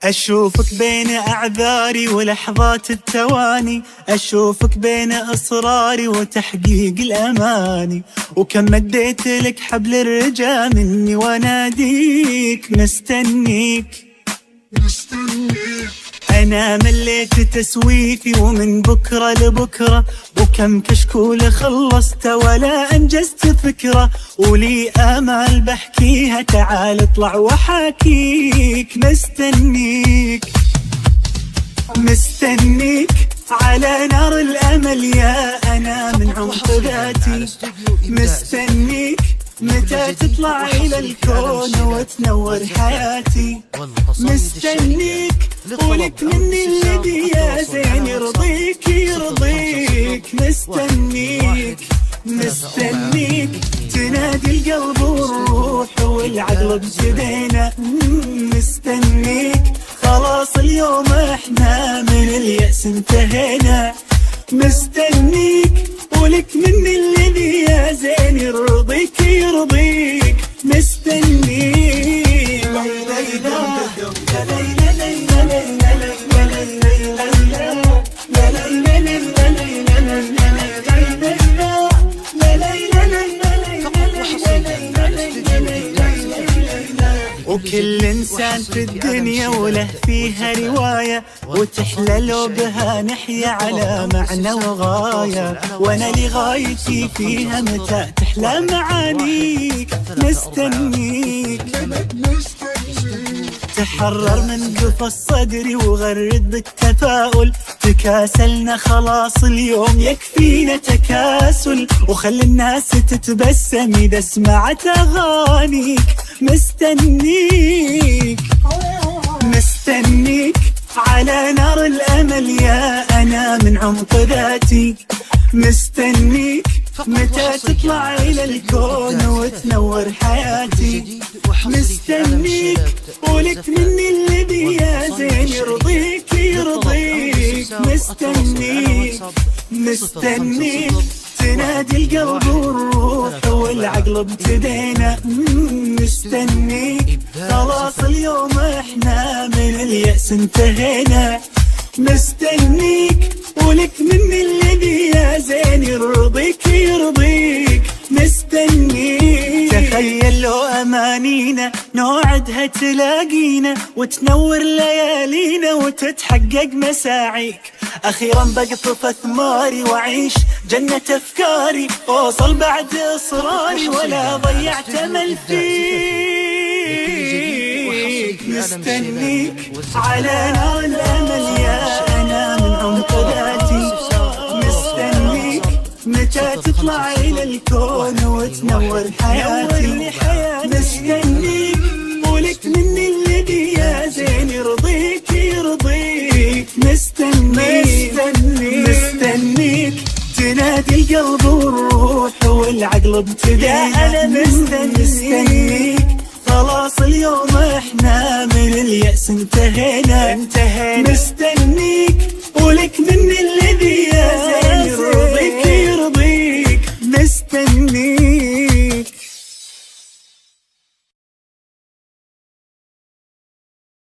أشوفك بين أعذاري ولحظات التواني، أشوفك بين إصراري وتحقيق الأماني، وكم مديت لك حبل الرجا مني وأناديك مستنيك. أنا مليت تسويفي ومن بكرة لبكرة، وكم كشكول خلصت ولا أنجزت فكرة، ولي آمال بحكيها تعال اطلع وحاكيك. مستنيك مستنيك على نار الأمل يا أنا من عمق ذاتي، مستنيك متى تطلع إلى الكون وتنور حياتي، مستنيك ولك مني الذي يا زين يرضيك يرضيك. مستنيك مستنيك تنادي القلب والروح والعقل ابتدينا، مستنيك خلاص اليوم احنا من اليأس انتهينا، مستنيك ولك مني الذي يا زين يرضيك يرضيك. مستنيك وكل إنسان في الدنيا وله فيها رواية، وتحلى لو بها نحيا على معنى وغاية، وأنا لغايتي فيها متى تحلى معانيك. مستنيك تحرر من قفص صدري وغرد بالتفاؤل، تكاسلنا خلاص اليوم يكفينا تكاسل، وخلي الناس تتبسم إذا سمعت أغانيك. مستنيك مستنيك على نار الأمل يا أنا من عمق ذاتي، مستنيك متى تطلع إلى الكون وتنور حياتي، مستنيك ولك مني الذي يا زين يرضيك يرضيك. مستنيك مستنيك تنادي القلب والروح والعقل ابتدينا، مستنيك خلاص اليوم احنا من اليأس انتهينا، مستنيك ولك مني الذي يا زين يرضيك يرضيك. مستنيك تخيل لو أمانينا نوعدها تلاقينا، وتنور ليالينا وتتحقق مساعيك، أخيرا بقطف أثماري وأعيش جنة أفكاري، وأوصل بعد إصراري ولا ضيعت أمل فيك. مستنيك على نار الأمل يا أنا من عمق ذاتي، مستنيك متى تطلع إلى الكون وتنور حياتي، مستنيك ولك مني الذي يا زين يرضيك يرضيك. مستنيك مستنيك تنادي القلب والروح والعقل ابتدينا، أنا مستنيك خلاص اليوم احنا من اليأس انتهينا، مستنيك ولك مني